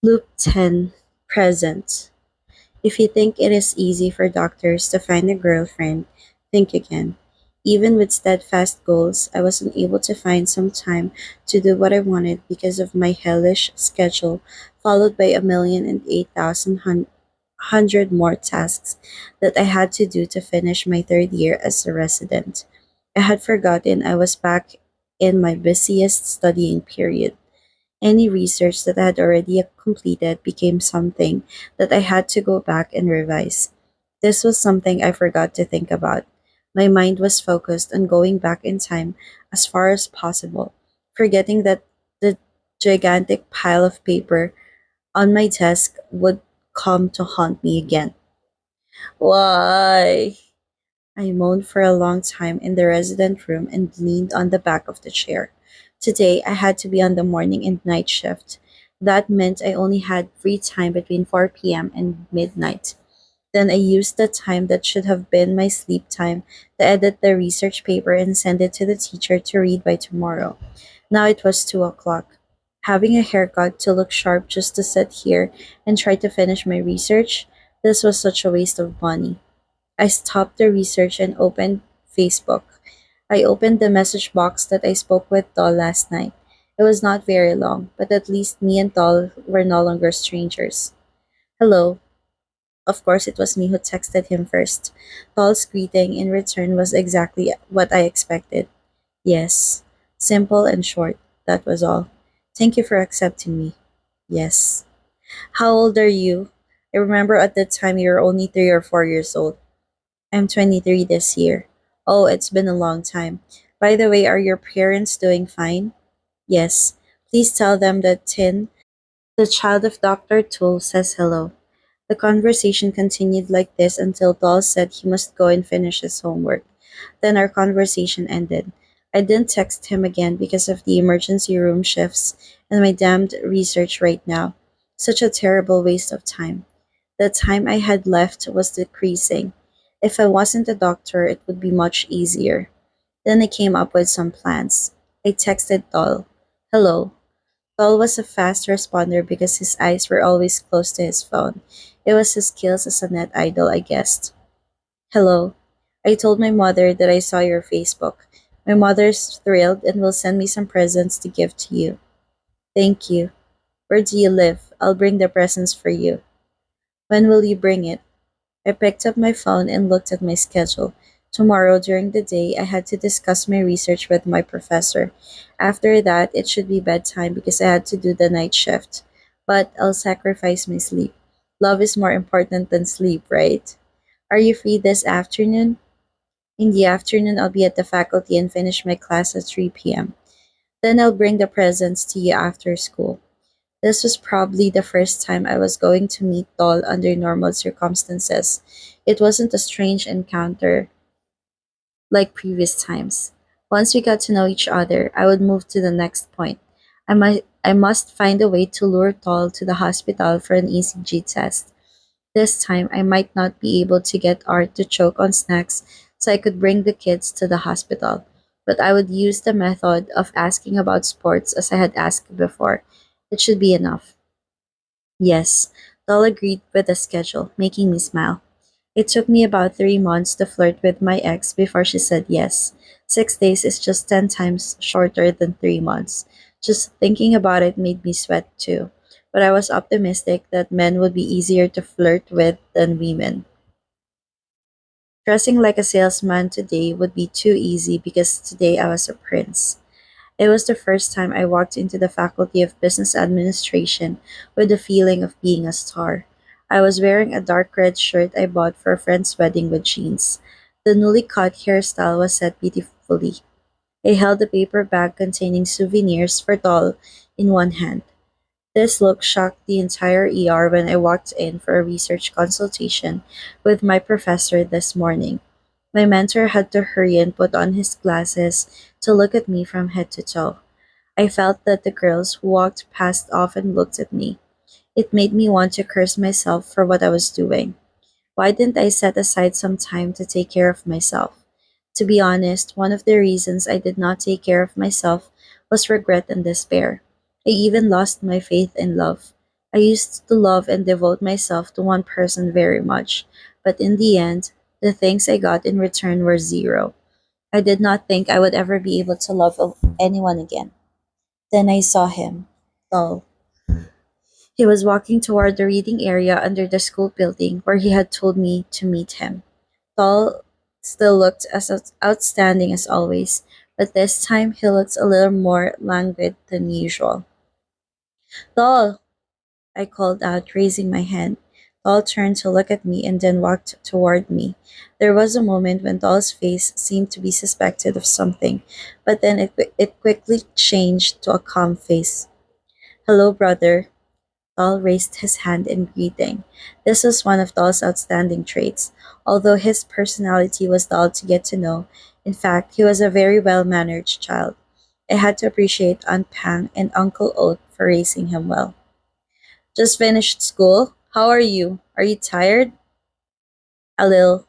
Loop 10. Present. If you think it is easy for doctors to find a girlfriend, think again. Even with steadfast goals, I wasn't able to find some time to do what I wanted because of my hellish schedule, followed by a million and 8,000 hundred more tasks that I had to do to finish my third year as a resident. I had forgotten I was back in my busiest studying period. Any research that I had already completed became something that I had to go back and revise. This was something I forgot to think about. My mind was focused on going back in time as far as possible, forgetting that the gigantic pile of paper on my desk would come to haunt me again. Why? I moaned for a long time in the resident room and leaned on the back of the chair. Today, I had to be on the morning and night shift. That meant I only had free time between 4 p.m. and midnight. Then I used the time that should have been my sleep time to edit the research paper and send it to the teacher to read by tomorrow. Now it was 2 o'clock. Having a haircut to look sharp just to sit here and try to finish my research, this was such a waste of money. I stopped the research and opened Facebook. I opened the message box that I spoke with Doll last night. It was not very long, but at least me and Doll were no longer strangers. Hello. Of course, it was me who texted him first. Doll's greeting in return was exactly what I expected. Yes. Simple and short. That was all. Thank you for accepting me. Yes. How old are you? I remember at that time you were only 3 or 4 years old. I'm 23 this year. Oh, it's been a long time. By the way, are your parents doing fine? Yes. Please tell them that Tin, the child of Dr. Toole, says hello. The conversation continued like this until Doll said he must go and finish his homework. Then our conversation ended. I didn't text him again because of the emergency room shifts and my damned research right now. Such a terrible waste of time. The time I had left was decreasing. If I wasn't a doctor, it would be much easier. Then I came up with some plans. I texted Doll. Hello. Doll was a fast responder because his eyes were always close to his phone. It was his skills as a net idol, I guessed. Hello. I told my mother that I saw your Facebook. My mother's thrilled and will send me some presents to give to you. Thank you. Where do you live? I'll bring the presents for you. When will you bring it? I picked up my phone and looked at my schedule. Tomorrow, during the day, I had to discuss my research with my professor. After that, it should be bedtime because I had to do the night shift. But I'll sacrifice my sleep. Love is more important than sleep, right? Are you free this afternoon? In the afternoon, I'll be at the faculty and finish my class at 3 p.m. Then I'll bring the presents to you after school. This was probably the first time I was going to meet Doll under normal circumstances. It wasn't a strange encounter like previous times. Once we got to know each other, I would move to the next point. I must find a way to lure Doll to the hospital for an ECG test. This time, I might not be able to get Art to choke on snacks, so I could bring the kids to the hospital. But I would use the method of asking about sports as I had asked before. It should be enough. Yes, Doll agreed with the schedule, making me smile. It took me about 3 months to flirt with my ex before she said yes. 6 days is just 10 times shorter than 3 months. Just thinking about it made me sweat too. But I was optimistic that men would be easier to flirt with than women. Dressing like a salesman today would be too easy because today I was a prince. It was the first time I walked into the Faculty of Business Administration with the feeling of being a star. I was wearing a dark red shirt I bought for a friend's wedding with jeans. The newly cut hairstyle was set beautifully. I held a paper bag containing souvenirs for Doll in one hand. This look shocked the entire ER when I walked in for a research consultation with my professor this morning. My mentor had to hurry and put on his glasses to look at me from head to toe. I felt that the girls who walked past often looked at me. It made me want to curse myself for what I was doing. Why didn't I set aside some time to take care of myself? To be honest, one of the reasons I did not take care of myself was regret and despair. I even lost my faith in love. I used to love and devote myself to one person very much, but in the end, the things I got in return were zero. I did not think I would ever be able to love anyone again. Then I saw him. Tall. He was walking toward the reading area under the school building where he had told me to meet him. Tall still looked as outstanding as always, but this time he looked a little more languid than usual. Tall, I called out, raising my hand. Tall turned to look at me and then walked toward me. There was a moment when Tall's face seemed to be suspected of something, but then it quickly changed to a calm face. Hello, brother. Tall raised his hand in greeting. This was one of Tall's outstanding traits. Although his personality was dull to get to know, in fact, he was a very well mannered child. I had to appreciate Aunt Pang and Uncle Oat for raising him well. Just finished school? How are you? Are you tired? A little.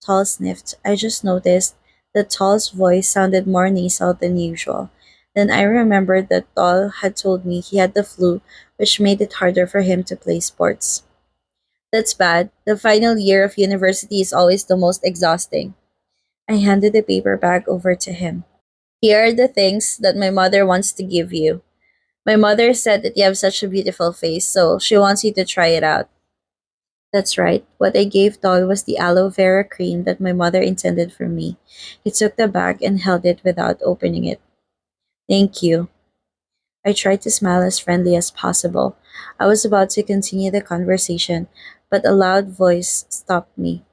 Tall sniffed. I just noticed that Tall's voice sounded more nasal than usual. Then I remembered that Tall had told me he had the flu, which made it harder for him to play sports. That's bad. The final year of university is always the most exhausting. I handed the paper bag over to him. Here are the things that my mother wants to give you. My mother said that you have such a beautiful face, so she wants you to try it out. That's right. What I gave Tol was the aloe vera cream that my mother intended for me. He took the bag and held it without opening it. Thank you. I tried to smile as friendly as possible. I was about to continue the conversation, but a loud voice stopped me.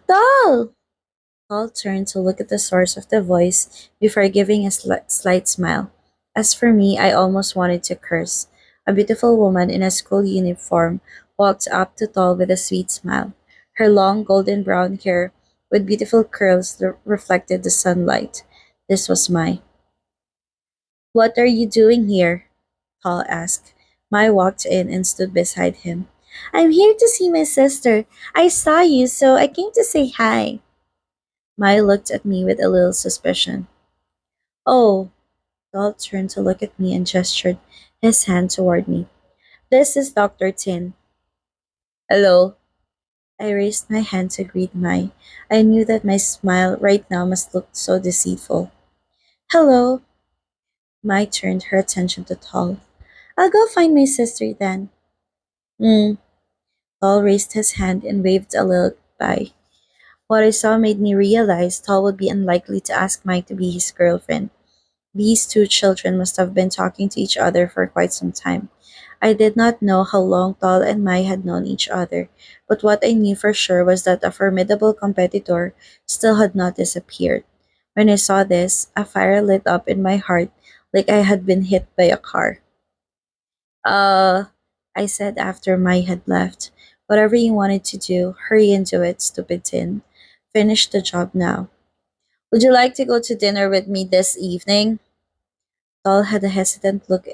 Tol! Paul turned to look at the source of the voice before giving a slight smile. As for me, I almost wanted to curse. A beautiful woman in a school uniform walked up to Tall with a sweet smile. Her long golden brown hair with beautiful curls reflected the sunlight. This was Mai. What are you doing here? Tall asked. Mai walked in and stood beside him. I'm here to see my sister. I saw you, so I came to say hi. Mai looked at me with a little suspicion. Oh, Dal turned to look at me and gestured his hand toward me. This is Dr. Tin. Hello. I raised my hand to greet Mai. I knew that my smile right now must look so deceitful. Hello. Mai turned her attention to Tal. I'll go find my sister then. Hmm. Tal raised his hand and waved a little bye. What I saw made me realize Tal would be unlikely to ask Mai to be his girlfriend. These two children must have been talking to each other for quite some time. I did not know how long Tal and Mai had known each other, but what I knew for sure was that a formidable competitor still had not disappeared. When I saw this, a fire lit up in my heart like I had been hit by a car. Uh, I said after Mai had left. Whatever you wanted to do, hurry and do it, stupid tin. Finish the job now. Would you like to go to dinner with me this evening? Tal had a hesitant look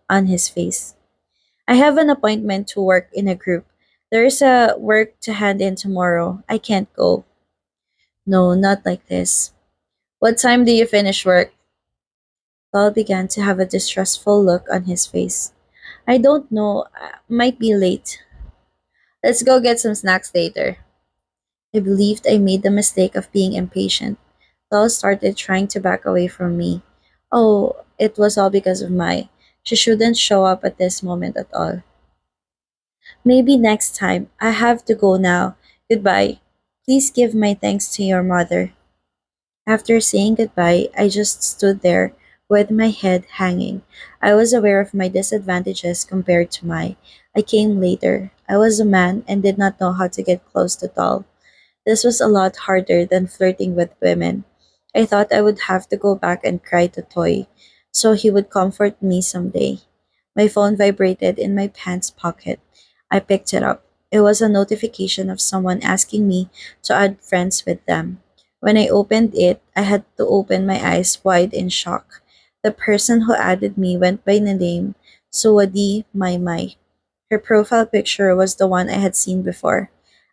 on his face. I have an appointment to work in a group. There is a work to hand in tomorrow. I can't go. No, not like this. What time do you finish work? Tal began to have a distrustful look on his face. I don't know. Might be late. Let's go get some snacks later. I believed I made the mistake of being impatient. Tal started trying to back away from me. Oh, it was all because of Mai. She shouldn't show up at this moment at all. Maybe next time. I have to go now. Goodbye. Please give my thanks to your mother. After saying goodbye, I just stood there with my head hanging. I was aware of my disadvantages compared to Mai. I came later. I was a man and did not know how to get close to Tal. This was a lot harder than flirting with women. I thought I would have to go back and cry to Toy, so he would comfort me someday. My phone vibrated in my pants pocket. I picked it up. It was a notification of someone asking me to add friends with them. When I opened it, I had to open my eyes wide in shock. The person who added me went by the name Suwadi Maimai. Her profile picture was the one I had seen before.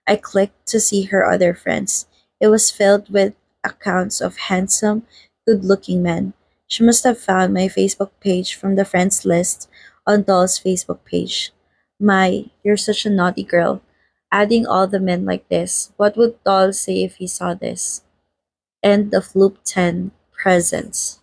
I clicked to see her other friends. It was filled with accounts of handsome, good looking men. She must have found my Facebook page from the friends list on Doll's Facebook page. My, you're such a naughty girl. Adding all the men like this. What would Doll say if he saw this? End of Loop 10 Presents.